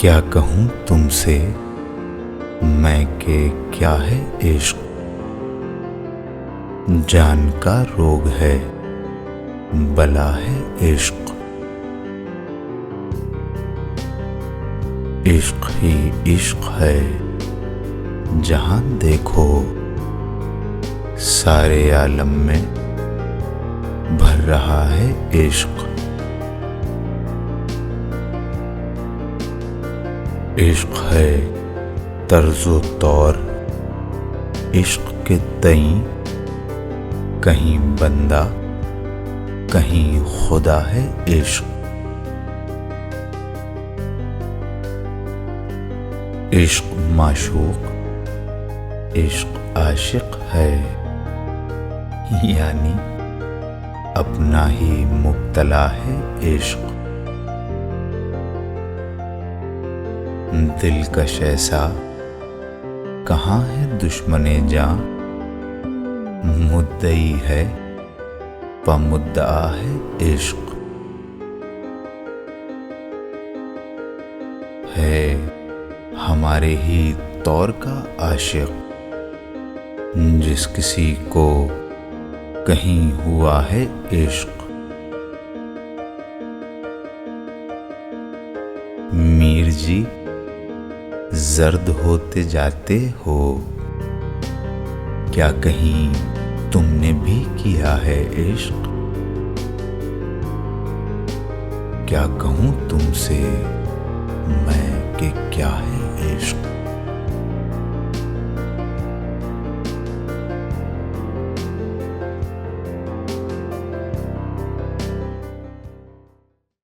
क्या कहूँ तुमसे मैं के क्या है इश्क। जान का रोग है, बला है इश्क। इश्क ही इश्क है, जहां देखो सारे आलम में भर रहा है इश्क। इश्क है तर्जो तौर, इश्क के तई कहीं बंदा कहीं खुदा है इश्क। इश्क माशूक, इश्क आशिक है, यानी अपना ही मुब्तला है इश्क। दिलकश ऐसा कहाँ है दुश्मने जां, मुद्दई है पमुद्दआ है इश्क। है हमारे ही तौर का आशिक, जिस किसी को कहीं हुआ है इश्क। मीर जी जर्द होते जाते हो, क्या कहीं तुमने भी किया है इश्क। क्या कहूँ तुमसे मैं कि क्या है इश्क।